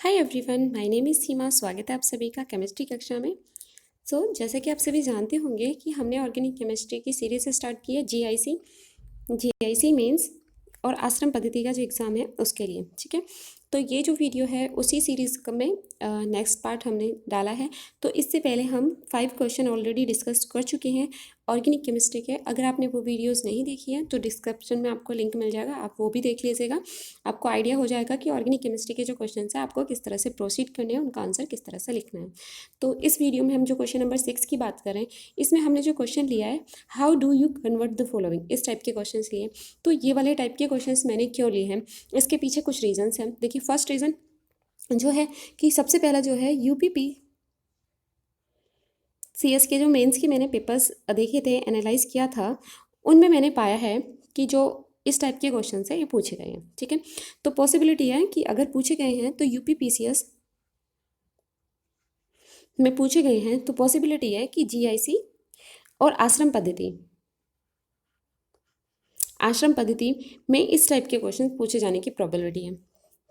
Hi everyone, my name is Seema. स्वागत है आप सभी का केमिस्ट्री कक्षा में। जैसे कि आप सभी जानते होंगे कि हमने ऑर्गेनिक केमिस्ट्री की सीरीज स्टार्ट की है जीआईसी मेंस और आश्रम पद्धति का जो एग्ज़ाम है उसके लिए। ठीक है, तो ये जो वीडियो है उसी सीरीज़ में नेक्स्ट पार्ट हमने डाला है। तो इससे पहले हम 5 क्वेश्चन ऑलरेडी डिस्कस कर चुके हैं ऑर्गेनिक केमिस्ट्री के। अगर आपने वो वीडियोस नहीं देखी है तो डिस्क्रिप्शन में आपको लिंक मिल जाएगा, आप वो भी देख लीजिएगा। आपको आइडिया हो जाएगा कि ऑर्गेनिक केमिस्ट्री के जो क्वेश्चन है आपको किस तरह से प्रोसीड करने हैं, उनका आंसर किस तरह से लिखना है। तो इस वीडियो में हम जो क्वेश्चन नंबर 6 की बात करें, इसमें हमने जो क्वेश्चन लिया है, how do you convert the following, इस टाइप के क्वेश्चन लिए। तो ये वाले टाइप के क्वेश्चन मैंने क्यों लिए हैं, इसके पीछे कुछ रीजंस हैं। देखिए, फर्स्ट रीज़न जो है कि सबसे पहला जो है यूपीपी सीएस के जो मेंस के मैंने पेपर्स देखे थे, एनालाइज किया था, उनमें मैंने पाया है कि जो इस टाइप के क्वेश्चन है ये पूछे गए हैं। ठीक है, तो पॉसिबिलिटी है कि अगर पूछे गए हैं तो यूपीपीसीएस में पूछे गए हैं तो पॉसिबिलिटी है कि जीआईसी और आश्रम पद्धति में इस टाइप के क्वेश्चन पूछे जाने की प्रोबेबिलिटी है।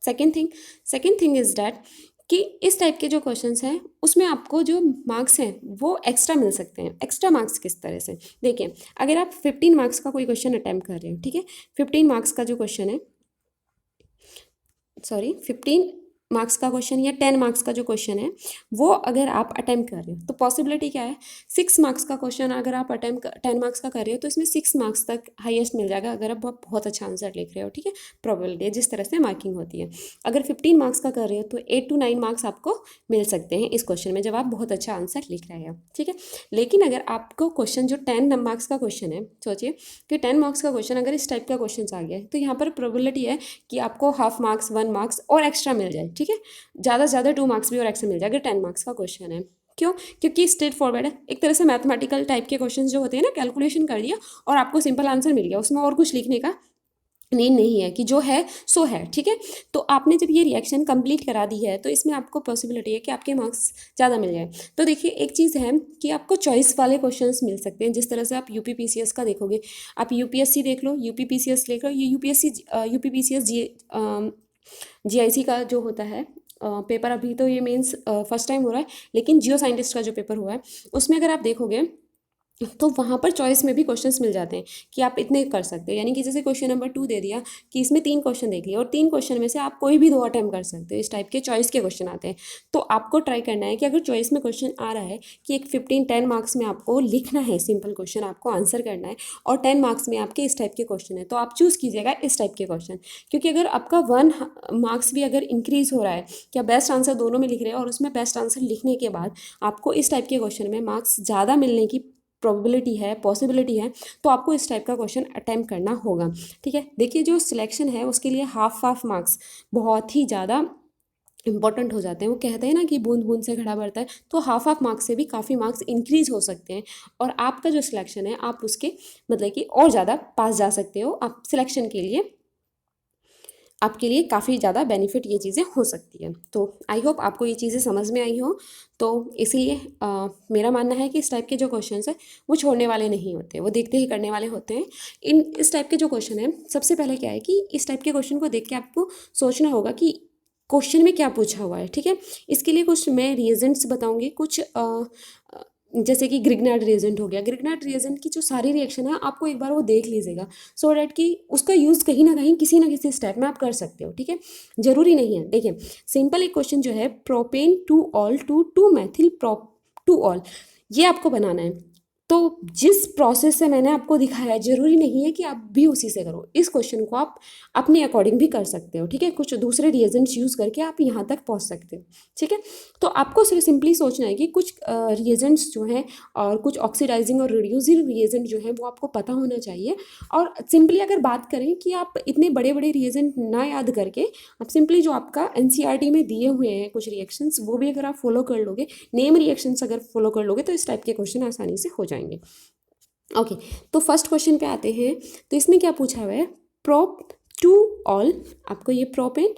सेकेंड थिंग इज डैट कि इस टाइप के जो क्वेश्चंस हैं उसमें आपको जो मार्क्स हैं वो एक्स्ट्रा मिल सकते हैं। एक्स्ट्रा मार्क्स किस तरह से, देखिए, अगर आप 15 मार्क्स का कोई क्वेश्चन अटैम्प्ट कर रहे हो, ठीक है, 15 मार्क्स का जो क्वेश्चन है, 15 मार्क्स का क्वेश्चन या 10 मार्क्स का जो क्वेश्चन है वो अगर आप अटैम्प्ट कर रहे हो तो पॉसिबिलिटी क्या है, 6 मार्क्स का क्वेश्चन अगर आप अटैम्प्ट 10 मार्क्स का कर रहे हो तो इसमें 6 मार्क्स तक हाईएस्ट मिल जाएगा अगर आप बहुत अच्छा आंसर लिख रहे हो। ठीक है, प्रोबेबिलिटी है जिस तरह से मार्किंग होती है। अगर 15 मार्क्स का कर रहे हो तो 8 to 9 मार्क्स आपको मिल सकते हैं इस क्वेश्चन में जब आप बहुत अच्छा आंसर लिख रहे हो। ठीक है, लेकिन अगर आपको क्वेश्चन जो 10 मार्क्स का क्वेश्चन है, सोचिए कि 10 मार्क्स का क्वेश्चन अगर इस टाइप का क्वेश्चन आ गया है तो यहाँ पर प्रोबेबिलिटी है कि आपको हाफ मार्क्स, 1 मार्क्स और एक्स्ट्रा मिल जाए। ठीक है, ज़्यादा से ज़्यादा 2 मार्क्स भी और एक्स्ट्रा मिल जाए अगर 10 मार्क्स का क्वेश्चन है। क्यों? क्योंकि स्ट्रेट फॉरवर्ड है, एक तरह से मैथमेटिकल टाइप के क्वेश्चन जो होते हैं ना, कैलकुलेशन कर दिया और आपको सिंपल आंसर मिल गया, उसमें और कुछ लिखने का नीड नहीं है कि जो है सो है। ठीक है, तो आपने जब ये रिएक्शन कंप्लीट करा दी है तो इसमें आपको पॉसिबिलिटी है कि आपके मार्क्स ज़्यादा मिल जाए। तो देखिए, एक चीज़ है कि आपको चॉइस वाले क्वेश्चंस मिल सकते हैं। जिस तरह से आप यूपीपीसीएस का देखोगे, आप यूपीएससी देख लो, यूपीपीसीएस देख लो, ये यूपीपीसीएस जीआईसी का जो होता है पेपर, अभी तो ये मेंस फर्स्ट टाइम हो रहा है, लेकिन जियो साइंटिस्ट का जो पेपर हुआ है उसमें अगर आप देखोगे तो वहाँ पर चॉइस में भी क्वेश्चंस मिल जाते हैं कि आप इतने कर सकते हो। यानी कि जैसे क्वेश्चन नंबर 2 दे दिया कि इसमें 3 क्वेश्चन देख लिया और 3 क्वेश्चन में से आप कोई भी 2 अटैम्प्ट कर सकते हो, इस टाइप के चॉइस के क्वेश्चन आते हैं। तो आपको ट्राई करना है कि अगर चॉइस में क्वेश्चन आ रहा है कि एक 10 मार्क्स में आपको लिखना है, सिंपल क्वेश्चन आपको आंसर करना है, और 10 मार्क्स में आपके इस टाइप के क्वेश्चन है, तो आप चूज़ कीजिएगा इस टाइप के क्वेश्चन। क्योंकि अगर आपका 1 मार्क्स भी अगर इंक्रीज हो रहा है कि आप बेस्ट आंसर दोनों में लिख रहे हैं और उसमें बेस्ट आंसर लिखने के बाद आपको इस टाइप के क्वेश्चन में मार्क्स ज़्यादा मिलने की प्रोबेबिलिटी है, पॉसिबिलिटी है, तो आपको इस टाइप का क्वेश्चन अटैम्प्ट करना होगा। ठीक है, देखिए, जो सिलेक्शन है उसके लिए हाफ मार्क्स बहुत ही ज़्यादा इंपॉर्टेंट हो जाते हैं। वो कहते हैं ना कि बूंद बूंद से घड़ा भरता है, तो हाफ मार्क्स से भी काफ़ी मार्क्स इंक्रीज हो सकते हैं और आपका जो सिलेक्शन है आप उसके मतलब कि और ज़्यादा पास जा सकते हो। आप सिलेक्शन के लिए आपके लिए काफ़ी ज़्यादा बेनिफिट ये चीज़ें हो सकती है। तो आई होप आपको ये चीज़ें समझ में आई हो। तो इसीलिए मेरा मानना है कि इस टाइप के जो क्वेश्चंस हैं वो छोड़ने वाले नहीं होते, वो देखते ही करने वाले होते हैं। इस टाइप के जो क्वेश्चन हैं, सबसे पहले क्या है कि इस टाइप के क्वेश्चन को देख के आपको सोचना होगा कि क्वेश्चन में क्या पूछा हुआ है। ठीक है, इसके लिए कुछ मैं रिएजेंट्स बताऊंगी, कुछ जैसे कि ग्रिग्नार्ड रिएजेंट हो गया। ग्रिग्नार्ड रिएजेंट की जो सारी रिएक्शन है आपको एक बार वो देख लीजिएगा, सो डैट कि उसका यूज़ कहीं ना कहीं किसी ना किसी स्टेप में आप कर सकते हो। ठीक है, जरूरी नहीं है। देखिए, सिंपल एक क्वेश्चन जो है, propane two ol to 2 methyl prop two ol, ये आपको बनाना है। तो जिस प्रोसेस से मैंने आपको दिखाया है, जरूरी नहीं है कि आप भी उसी से करो। इस क्वेश्चन को आप अपने अकॉर्डिंग भी कर सकते हो। ठीक है, कुछ दूसरे रिएजेंट्स यूज़ करके आप यहाँ तक पहुँच सकते हो। ठीक है, तो आपको सिर्फ सिंपली सोचना है कि कुछ रिएजेंट्स जो हैं और कुछ ऑक्सीडाइजिंग और रिड्यूसिंग रिएजेंट जो है वो आपको पता होना चाहिए। और सिंपली अगर बात करें कि आप इतने बड़े बड़े रिएजेंट ना याद करके आप सिंपली जो आपका एनसीईआरटी में दिए हुए हैं कुछ रिएक्शंस, वो भी अगर आप फॉलो कर लोगे, नेम रिएक्शंस अगर फॉलो कर लोगे, तो इस टाइप के क्वेश्चन आसानी से हो जाएंगे। ओके, तो फर्स्ट क्वेश्चन पे आते हैं। तो इसमें क्या पूछा हुआ है, प्रोप टू ऑल, आपको ये प्रोपेन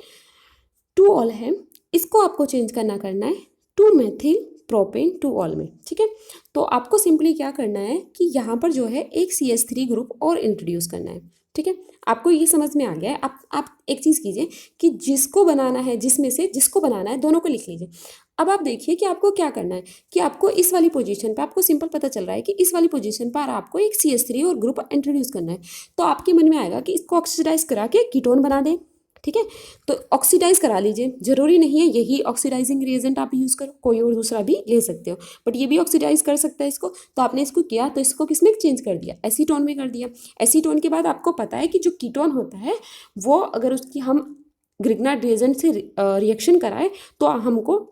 टू ऑल है, इसको आपको चेंज करना है 2 मेथिल प्रोपेन टू ऑल में। ठीक है, तो आपको सिंपली क्या करना है कि यहाँ पर जो है एक CH3 ग्रुप और इंट्रोड्यूस करना है। ठीक है, आपको ये समझ में आ गया है। आप एक चीज़ कीजिए कि जिसको बनाना है, जिसमें से जिसको बनाना है दोनों को लिख लीजिए। अब आप देखिए कि आपको क्या करना है कि आपको इस वाली पोजीशन पे आपको सिंपल पता चल रहा है कि इस वाली पोजीशन पर आपको एक CH3 और ग्रुप इंट्रोड्यूस करना है। तो आपके मन में आएगा कि इसको ऑक्सीडाइज करा के कीटोन बना दें। ठीक है, तो ऑक्सीडाइज करा लीजिए, जरूरी नहीं है यही ऑक्सीडाइजिंग रिएजेंट आप यूज़ करो, कोई और दूसरा भी ले सकते हो, बट ये भी ऑक्सीडाइज कर सकता है इसको। तो आपने इसको किया तो इसको किसमें चेंज कर दिया, एसीटोन में कर दिया। एसीटोन के बाद आपको पता है कि जो कीटोन होता है वो अगर उसकी हम ग्रिग्नार्ड रिएजेंट से रिएक्शन कराएं तो हमको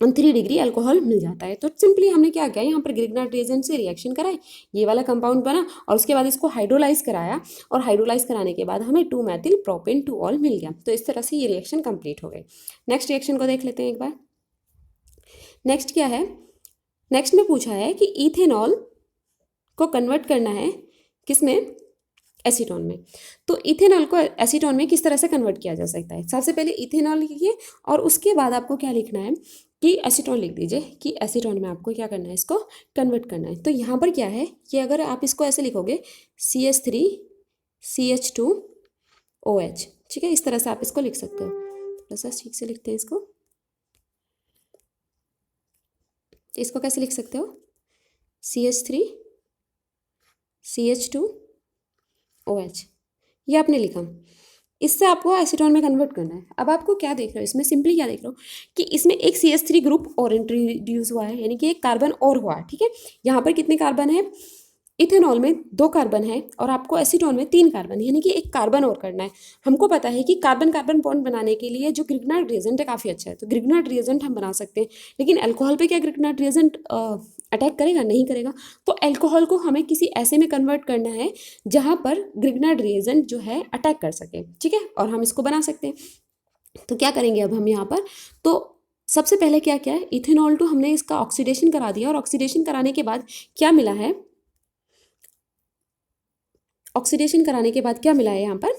3 डिग्री अल्कोहल मिल जाता है। तो सिंपली हमने क्या किया, यहाँ पर ग्रिग्नार्ड रिएजेंट से रिएक्शन कराए, ये वाला कंपाउंड बना और उसके बाद इसको हाइड्रोलाइज कराया और हाइड्रोलाइज कराने के बाद हमें 2 मेथिल प्रोपेन 2 ऑल मिल गया। तो इस तरह से ये रिएक्शन कंप्लीट हो गई। नेक्स्ट रिएक्शन को देख लेते हैं एक बार। नेक्स्ट क्या है, नेक्स्ट में पूछा है कि इथेनॉल को कन्वर्ट करना है किसमें, एसीटोन में। तो इथेनॉल को एसीटोन में किस तरह से कन्वर्ट किया जा सकता है, सबसे पहले इथेनॉल लिखिए और उसके बाद आपको क्या लिखना है कि एसीटोन लिख दीजिए कि एसीटोन में आपको क्या करना है, इसको कन्वर्ट करना है। तो यहाँ पर क्या है कि अगर आप इसको ऐसे लिखोगे CH3 CH2OH, ठीक है, इस तरह से आप इसको लिख सकते हो। थोड़ा सा ठीक से लिखते हैं इसको कैसे लिख सकते हो, CH3 CH2OH, ये आपने लिखा। इससे आपको एसीटोन में कन्वर्ट करना है। अब आपको क्या देख रहे हो इसमें, सिंपली क्या देख रहे हो कि इसमें एक CH3 ग्रुप और इंट्रोड्यूस हुआ है, यानी कि एक कार्बन और हुआ है। ठीक है, यहाँ पर कितने कार्बन है, इथेनॉल में 2 कार्बन है और आपको एसीटोन में 3 कार्बन, यानी कि एक कार्बन और करना है। हमको पता है कि कार्बन कार्बन बॉन्ड बनाने के लिए जो ग्रिग्नार्ड रिएजेंट है काफ़ी अच्छा है, तो ग्रिग्नार्ड रिएजेंट हम बना सकते हैं। लेकिन अल्कोहल पे क्या ग्रिग्नार्ड रिएजेंट अटैक करेगा, नहीं करेगा। तो अल्कोहल को हमें किसी ऐसे में कन्वर्ट करना है जहाँ पर ग्रिग्नार्ड रिएजेंट जो है अटैक कर सके। ठीक है, और हम इसको बना सकते हैं। तो क्या करेंगे अब हम यहाँ पर, तो सबसे पहले क्या क्या है, इथेनॉल टू हमने इसका ऑक्सीडेशन करा दिया और ऑक्सीडेशन कराने के बाद क्या मिला है, ऑक्सीडेशन कराने के बाद क्या मिला है यहाँ पर,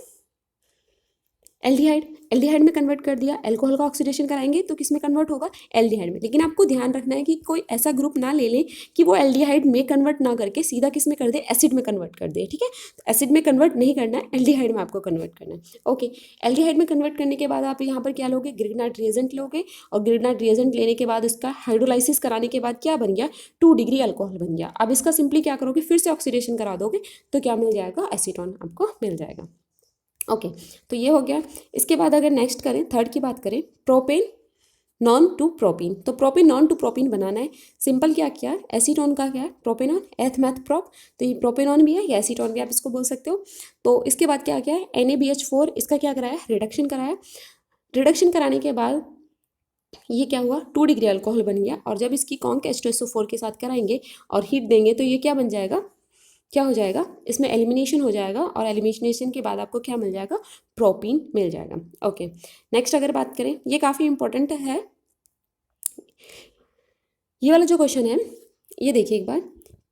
एल्डिहाइड। एल्डिहाइड में कन्वर्ट कर दिया। अल्कोहल का ऑक्सीडेशन कराएंगे तो किस में कन्वर्ट होगा, एल्डिहाइड में। लेकिन आपको ध्यान रखना है कि कोई ऐसा ग्रुप ना ले लें कि वो एल्डिहाइड में कन्वर्ट ना करके सीधा किस में कर दे, एसिड में कन्वर्ट कर दे। ठीक है, तो एसिड में कन्वर्ट नहीं करना है, एल्डिहाइड में आपको कन्वर्ट करना है। ओके, एल्डिहाइड में कन्वर्ट करने के बाद आप यहाँ पर क्या लोगे, ग्रिग्नार्ड रिएजेंट लोगे और ग्रिग्नार्ड रिएजेंट लेने के बाद इसका हाइड्रोलाइसिस कराने के बाद क्या बन गया, 2 डिग्री अल्कोहल बन गया। अब इसका सिंपली क्या करोगे, फिर से ऑक्सीडेशन करा दोगे तो क्या मिल जाएगा, एसीटोन आपको मिल जाएगा। ओके, तो ये हो गया। इसके बाद अगर नेक्स्ट करें, थर्ड की बात करें, प्रोपेन नॉन टू प्रोपीन। तो प्रोपेन नॉन टू प्रोपीन बनाना है। सिंपल क्या किया है, एसीटोन का क्या है, प्रोपेनॉन, एथ मैथ प्रोप, तो ये प्रोपेनॉन भी है या एसीटोन भी आप इसको बोल सकते हो। तो इसके बाद क्या किया है, NaBH4, इसका क्या कराया, रिडक्शन कराया। रिडक्शन कराने के बाद ये क्या हुआ, 2 डिग्री अल्कोहल बन गया। और जब इसकी कॉन्क H2SO4 के साथ कराएंगे और हीट देंगे तो ये क्या बन जाएगा, क्या हो जाएगा, इसमें एलिमिनेशन हो जाएगा और एलिमिनेशन के बाद आपको क्या मिल जाएगा, प्रोपीन मिल जाएगा। ओके, नेक्स्ट अगर बात करें, ये काफ़ी इंपॉर्टेंट है ये वाला जो क्वेश्चन है, ये देखिए एक बार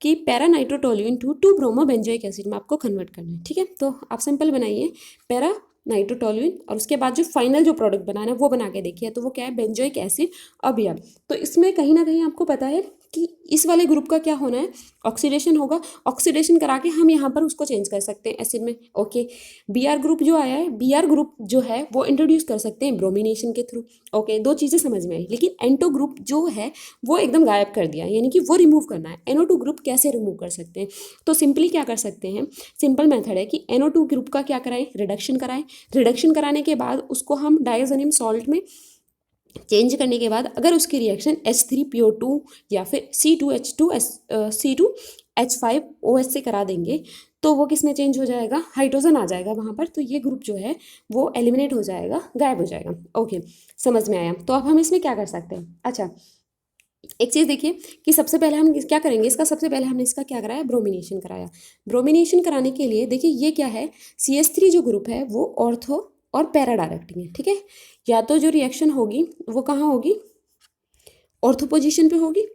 कि para nitrotoluene to 2 bromo benzoic acid में आपको कन्वर्ट करना है। ठीक है, तो आप सिंपल बनाइए पैरा नाइट्रोटोल्यूइन और उसके बाद जो फाइनल जो प्रोडक्ट बनाना है वो बना के देखिए। तो वो क्या है, बेंजोइक एसिड। अब यार तो इसमें कहीं ना कहीं आपको पता है कि इस वाले ग्रुप का क्या होना है, ऑक्सीडेशन होगा। ऑक्सीडेशन करा के हम यहाँ पर उसको चेंज कर सकते हैं एसिड में। ओके, Br ग्रुप जो आया है, Br ग्रुप जो है वो इंट्रोड्यूस कर सकते हैं ब्रोमिनेशन के थ्रू। ओके, 2 चीज़ें समझ में आई। लेकिन एंटो ग्रुप जो है वो एकदम गायब कर दिया, यानी कि वो रिमूव करना है। NO2 ग्रुप कैसे रिमूव कर सकते हैं, तो सिंपली क्या कर सकते हैं, सिंपल मेथड है कि NO2 ग्रुप का क्या कराएं, रिडक्शन कराएं। रिडक्शन कराने के बाद उसको हम डायज़ोनियम सॉल्ट में चेंज करने के बाद अगर उसकी रिएक्शन H3PO2 या फिर C2H5OH से करा देंगे तो वो किस में चेंज हो जाएगा, हाइड्रोजन आ जाएगा वहाँ पर। तो ये ग्रुप जो है वो एलिमिनेट हो जाएगा, गायब हो जाएगा। ओके, समझ में आया। तो अब हम इसमें क्या कर सकते हैं, अच्छा एक चीज़ देखिए कि सबसे पहले हम क्या करेंगे, इसका सबसे पहले हमने इसका क्या कराया, ब्रोमिनेशन कराया। ब्रोमिनेशन कराने के लिए देखिए ये क्या है, CH3 जो ग्रुप है वो ऑर्थो और पैरा डायरेक्टिंग है। ठीक है, या तो जो रिएक्शन होगी वो कहाँ होगी, ऑर्थो पोजीशन पे होगी,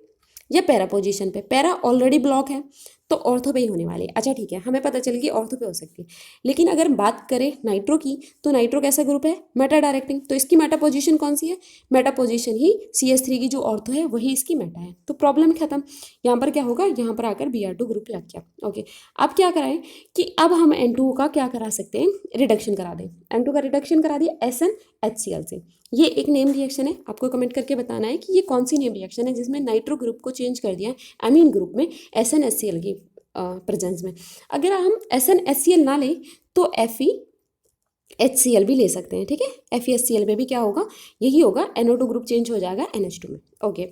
या पैरा पोजीशन पे। पैरा ऑलरेडी ब्लॉक है तो ऑर्थो पे ही होने वाली है। अच्छा ठीक है, हमें पता चल गई ऑर्थो पे हो सकती है। लेकिन अगर बात करें नाइट्रो की, तो नाइट्रो कैसा ग्रुप है, मेटा डायरेक्टिंग, तो इसकी मेटा पोजीशन कौन सी है, मेटा पोजीशन ही CH3 की जो ऑर्थो है वही इसकी मेटा है। तो प्रॉब्लम खत्म। यहाँ पर क्या होगा, यहाँ पर आकर Br2 ग्रुप लग गया। ओके, अब क्या कराएं कि अब हम N2 का क्या करा सकते हैं, रिडक्शन करा दें। N2 का रिडक्शन करा दिया SnHCl से। ये एक नेम रिएक्शन है, आपको कमेंट करके बताना है कि ये कौन सी नेम रिएक्शन है जिसमें नाइट्रो ग्रुप को चेंज कर दिया एमीन ग्रुप में SnHCl की प्रेजेंस में। अगर हम SnHCl ना लें तो FeHCl भी ले सकते हैं, ठीक है। FeHCl में भी क्या होगा, यही होगा, NO2 ग्रुप चेंज हो जाएगा NH2 में। ओके,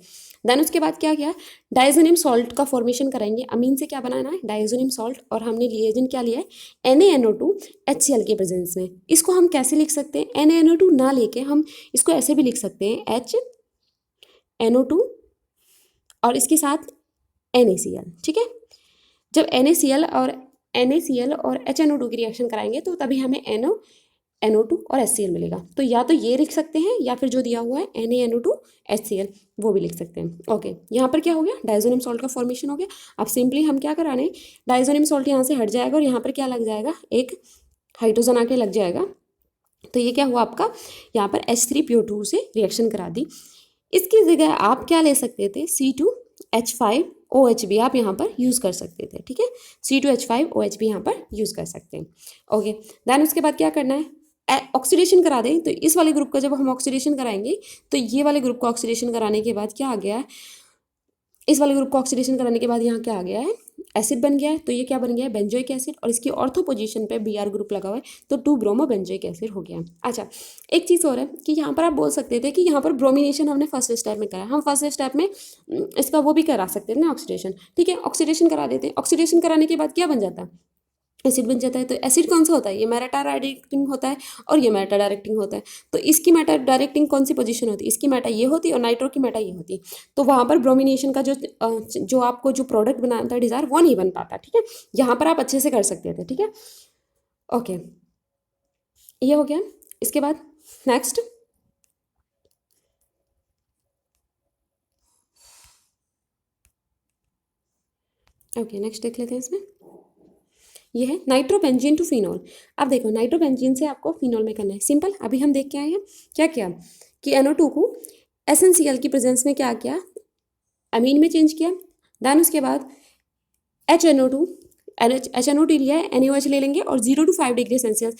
देन उसके बाद क्या किया, डाइजोनियम सॉल्ट का फॉर्मेशन कराएंगे। अमीन से क्या बनाना है, डाइजोनियम सॉल्ट, और हमने रिएजेंट क्या लिया है, NaNO2 HCl के प्रेजेंस में। इसको हम कैसे लिख सकते हैं, NaNO2 ना लेके हम इसको ऐसे भी लिख सकते हैं HNO2 और इसके साथ NaCl, ठीक है। जब NaCl और HNO2 की रिएक्शन कराएंगे तो तभी हमें NO2 और HCl मिलेगा। तो या तो ये लिख सकते हैं या फिर जो दिया हुआ है NaNO2 HCl वो भी लिख सकते हैं। ओके, यहाँ पर क्या हो गया, डाइजोनियम सॉल्ट का फॉर्मेशन हो गया। अब सिंपली हम क्या कराने, डाइजोनियम सॉल्ट यहाँ से हट जाएगा और यहाँ पर क्या लग जाएगा, एक हाइड्रोजन आके लग जाएगा। तो ये क्या हुआ आपका, यहाँ पर H3PO2 से रिएक्शन करा दी। इसकी जगह आप क्या ले सकते थे, C2H5OH भी आप यहाँ पर यूज़ कर सकते थे, ठीक है। C2H5OH भी यहाँ पर यूज़ कर सकते हैं। ओके, देन उसके बाद क्या करना है, ऑक्सीडेशन करा दें। तो इस वाले ग्रुप का जब हम ऑक्सीडेशन कराएंगे तो ये वाले ग्रुप को ऑक्सीडेशन कराने के बाद क्या आ गया है, इस वाले ग्रुप को ऑक्सीडेशन कराने के बाद यहाँ क्या आ गया है, एसिड बन गया है। तो ये क्या बन गया है, बेंजोइक एसिड, और इसकी ऑर्थो पोजीशन पे Br ग्रुप लगा हुआ है तो 2-ब्रोमो बेंजोइक एसिड हो गया। अच्छा, एक चीज़ और है कि यहाँ पर आप बोल सकते थे कि यहाँ पर ब्रोमिनेशन हमने फर्स्ट स्टेप में करा, हम फर्स्ट स्टेप में इसका वो भी करा सकते थे ना, ऑक्सीडेशन, ठीक है। ऑक्सीडेशन करा देते हैं, ऑक्सीडेशन कराने के बाद क्या बन जाता है, एसिड बन जाता है। तो एसिड कौन सा होता है, ये मेटा डायरेक्टिंग होता है और ये मेटा डायरेक्टिंग होता है। तो इसकी मेटा डायरेक्टिंग कौन सी पोजीशन होती है, इसकी मेटा ये होती है और नाइट्रो की मेटा ये होती है। तो वहाँ पर ब्रोमिनेशन का जो आपको जो प्रोडक्ट बनाना था डिज़ायर वो नहीं बन पाता, ठीक है। यहाँ पर आप अच्छे से कर सकते थे, ठीक है। ओके, ये हो गया। इसके बाद नेक्स्ट, ओके नेक्स्ट देख लेते हैं। इसमें ये है नाइट्रोबेंजीन टू फिनॉल। अब देखो, नाइट्रोबेंजीन से आपको फिनॉल में करना है, सिंपल। अभी हम देख के आए हैं क्या किया कि NO2 को SnCl की प्रेजेंस में क्या किया, अमीन में चेंज किया। देन उसके बाद HNO2 लिया है, NaOH ले लेंगे और 0 to 5 डिग्री सेल्सियस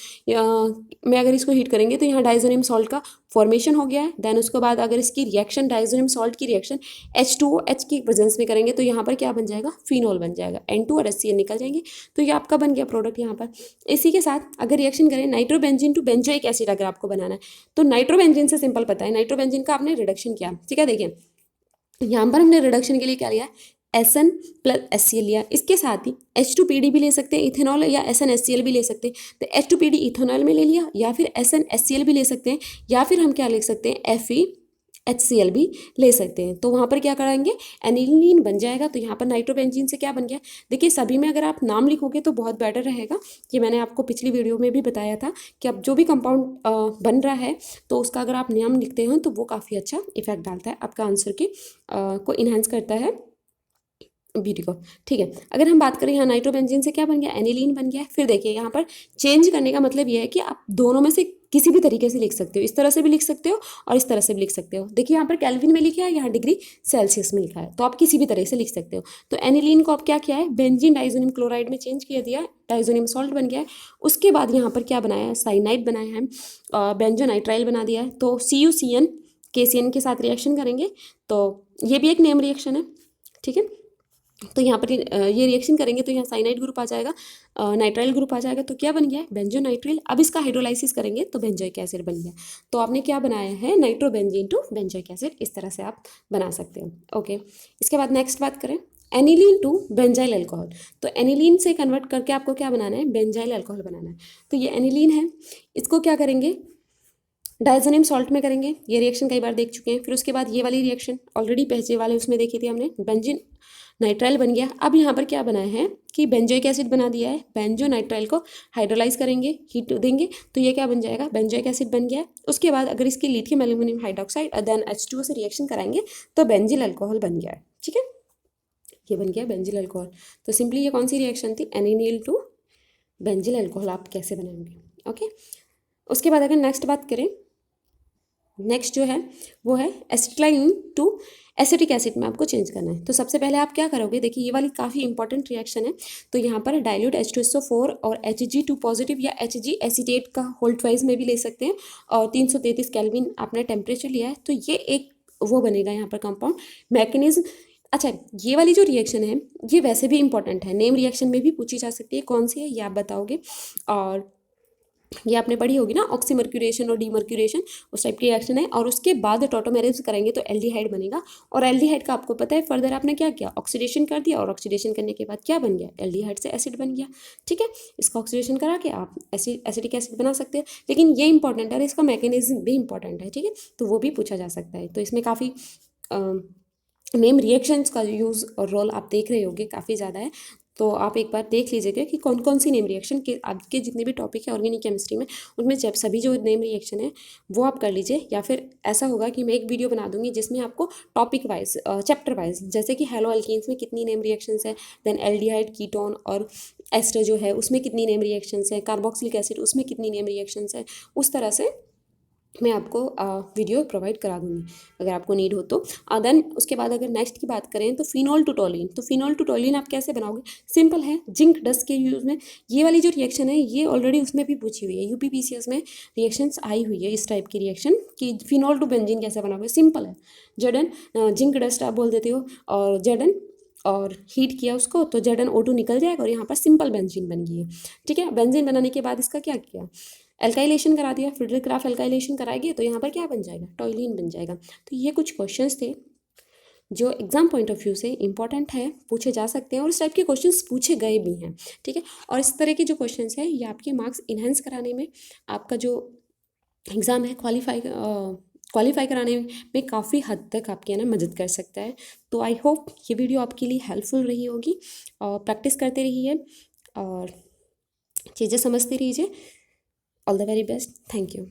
में अगर इसको हीट करेंगे तो यहाँ डाइजोनियम सॉल्ट का फॉर्मेशन हो गया है। देन उसके बाद अगर इसकी रिएक्शन, डाइजोनियम सॉल्ट की रिएक्शन H2OH की प्रेजेंस में करेंगे तो यहाँ पर क्या बन जाएगा, फिनॉल बन जाएगा, N2 और HCl निकल जाएंगे। तो ये आपका बन गया प्रोडक्ट यहाँ पर। इसी के साथ अगर रिएक्शन करें नाइट्रोबेंजीन टू बेंजोइक एसिड अगर आपको बनाना है तो नाइट्रोबेंजीन से सिंपल पता है, नाइट्रोबेंजीन का आपने रिडक्शन किया, ठीक है। देखिए यहाँ पर हमने रिडक्शन के लिए क्या लिया, Sn प्लस HCl लिया। इसके साथ ही H2PD भी ले सकते हैं, इथेनॉल, या SnHCl भी ले सकते हैं। तो H2PD इथेनॉल में ले लिया, या फिर SnHCl भी ले सकते हैं, या फिर हम क्या लिख सकते हैं, FeHCl भी ले सकते हैं। तो वहाँ पर क्या कराएंगे, एनिलीन बन जाएगा। तो यहाँ पर नाइट्रोबेंजीन से क्या बन गया, देखिए सभी में अगर आप नाम लिखोगे तो बहुत बेटर रहेगा। ये मैंने आपको पिछली वीडियो में भी बताया था कि अब जो भी कंपाउंड बन रहा है तो उसका अगर आप नाम लिखते हो तो वो काफ़ी अच्छा इफेक्ट डालता है, आपका आंसर के को इन्हांस करता है, ब्यूटी को, ठीक है। अगर हम बात करें यहाँ नाइट्रोबेंजीन से क्या बन गया, एनिलीन बन गया। फिर देखिए यहाँ पर चेंज करने का मतलब ये है कि आप दोनों में से किसी भी तरीके से लिख सकते हो, इस तरह से भी लिख सकते हो और इस तरह से भी लिख सकते हो। देखिए यहाँ पर केल्विन में लिखा है, यहाँ डिग्री सेल्सियस में लिखा है, तो आप किसी भी तरह से लिख सकते हो। तो एनिलीन को आप क्या किया है, बेंजीन डाइजोनियम क्लोराइड में चेंज किया दिया, डाइजोनियम सॉल्ट बन गया है। उसके बाद यहाँ पर क्या बनाया है, साइनाइड बनाया है, बेंजोनाइट्राइल बना दिया है। तो CuCN KCN के साथ रिएक्शन करेंगे तो ये भी एक नेम रिएक्शन है, ठीक है। तो यहाँ पर ये रिएक्शन करेंगे तो यहाँ साइनाइड ग्रुप आ जाएगा, नाइट्राइल ग्रुप आ जाएगा। तो क्या बन गया है, बेंजोनाइट्राइल। अब इसका हाइड्रोलाइसिस करेंगे तो बेंजोइक एसिड बन गया। तो आपने क्या बनाया है, नाइट्रोबेंजीन टू बेंजोइक एसिड, इस तरह से आप बना सकते हो। ओके, इसके बाद नेक्स्ट बात करें, एनिलीन टू बेंजाइल अल्कोहल। तो एनिलीन से कन्वर्ट करके आपको क्या बनाना है, बेंजाइल अल्कोहल बनाना है। तो ये एनिलीन है, इसको क्या करेंगे, डाइजोनियम सॉल्ट में करेंगे। ये रिएक्शन कई बार देख चुके हैं। फिर उसके बाद ये वाली रिएक्शन ऑलरेडी पहले वाले उसमें देखी थी हमने, बेंजीन नाइट्राइल बन गया। अब यहाँ पर क्या बनाया है कि बेंजोइक एसिड बना दिया है, बेंजो नाइट्राइल को हाइड्रोलाइज करेंगे, हीट देंगे तो ये क्या बन जाएगा, बेंजोइक एसिड बन गया। उसके बाद अगर इसकी lithium aluminium hydroxide then H2O से रिएक्शन कराएंगे तो बेंजिल अल्कोहल बन गया है, ठीक है। ये बन गया बेंजिल अल्कोहल। तो सिंपली ये कौन सी रिएक्शन थी, एनिलीन टू बेंजिल अल्कोहल आप कैसे बनाएंगे। ओके, उसके बाद अगर नेक्स्ट बात करें, नेक्स्ट जो है वो है एसिटाइलिन टू एसिटिक एसिड में आपको चेंज करना है। तो सबसे पहले आप क्या करोगे, देखिए ये वाली काफ़ी इंपॉर्टेंट रिएक्शन है। तो यहाँ पर डाइल्यूट H2SO4 और Hg2 पॉजिटिव या Hg एसीटेट का होल ट्वाइस में भी ले सकते हैं, और 333 केल्विन आपने टेम्परेचर लिया है, तो ये एक वो बनेगा यहाँ पर कंपाउंड मैकेनिज्म। अच्छा, ये वाली जो रिएक्शन है ये वैसे भी इंपॉर्टेंट है, नेम रिएक्शन में भी पूछी जा सकती है, कौन सी है ये आप बताओगे। और ये आपने पढ़ी होगी ना, ऑक्सीमर्क्यूरेशन और डीमर्क्यूरेशन, उस टाइप की रिएक्शन है। और उसके बाद टॉटोमेरिज्म करेंगे तो एल्डिहाइड बनेगा, और एल्डिहाइड का आपको पता है फर्दर आपने क्या किया, ऑक्सीडेशन कर दिया, और ऑक्सीडेशन करने के बाद क्या बन गया, एल्डिहाइड से एसिड बन गया। ठीक है, इसका ऑक्सीडेशन करा के आप एसिडिक एसिड बना सकते हैं। लेकिन ये इंपॉर्टेंट है और इसका मैकेनिज्म भी इंपॉर्टेंट है, ठीक है, तो वो भी पूछा जा सकता है। तो इसमें काफ़ी नेम रिएक्शंस का यूज़ और रोल आप देख रहे होगे काफ़ी ज़्यादा है। तो आप एक बार देख लीजिएगा कि कौन कौन सी नेम रिएक्शन के आपके जितने भी टॉपिक है ऑर्गेनिक केमिस्ट्री में, उनमें जब सभी जो नेम रिएक्शन है वो आप कर लीजिए। या फिर ऐसा होगा कि मैं एक वीडियो बना दूंगी जिसमें आपको टॉपिक वाइज चैप्टर वाइज, जैसे कि हेलो अल्कीन्स में कितनी नेम रिएक्शंस है, देन एल्डिहाइड कीटोन और एस्टर जो है उसमें कितनी नेम रिएक्शंस है, कार्बोक्सिलिक एसिड उसमें कितनी नेम रिएक्शंस है, उस तरह से मैं आपको वीडियो प्रोवाइड करा दूंगी अगर आपको नीड हो तो। देन उसके बाद अगर नेक्स्ट की बात करें तो फिनोल टू टोलिन, तो फिनोल टू टोलिन आप कैसे बनाओगे, सिंपल है, जिंक डस्ट के यूज़ में। ये वाली जो रिएक्शन है ये ऑलरेडी उसमें भी पूछी हुई है, यूपीपीसीएस में रिएक्शंस आई हुई है इस टाइप की रिएक्शन कि फिनोल टू बेंजीन कैसे बनाओगे, सिंपल है, जेडन जिंक डस्ट आप बोल देते हो और जेडन और हीट किया उसको तो ZnO2 निकल जाएगा और यहाँ पर सिंपल बेंजीन बन गई है। ठीक है, बेंजीन बनाने के बाद इसका क्या किया, एल्काइलेशन करा दिया, फ्रिडरिक क्राफ्ट एल्काइलेशन कराएंगे तो यहाँ पर क्या बन जाएगा, टॉयलिन बन जाएगा। तो ये कुछ क्वेश्चंस थे जो एग्जाम पॉइंट ऑफ व्यू से इंपॉर्टेंट है, पूछे जा सकते हैं और इस टाइप के क्वेश्चंस पूछे गए भी हैं। ठीक है, और इस तरह के जो क्वेश्चंस हैं ये आपके मार्क्स इन्हेंस कराने में, आपका जो एग्ज़ाम है क्वालिफाई कराने में काफ़ी हद तक आपकी है ना मदद कर सकता है। तो आई होप ये वीडियो आपके लिए हेल्पफुल रही होगी, और प्रैक्टिस करते रहिए और चीज़ें समझते रहिए। All the very best, thank you.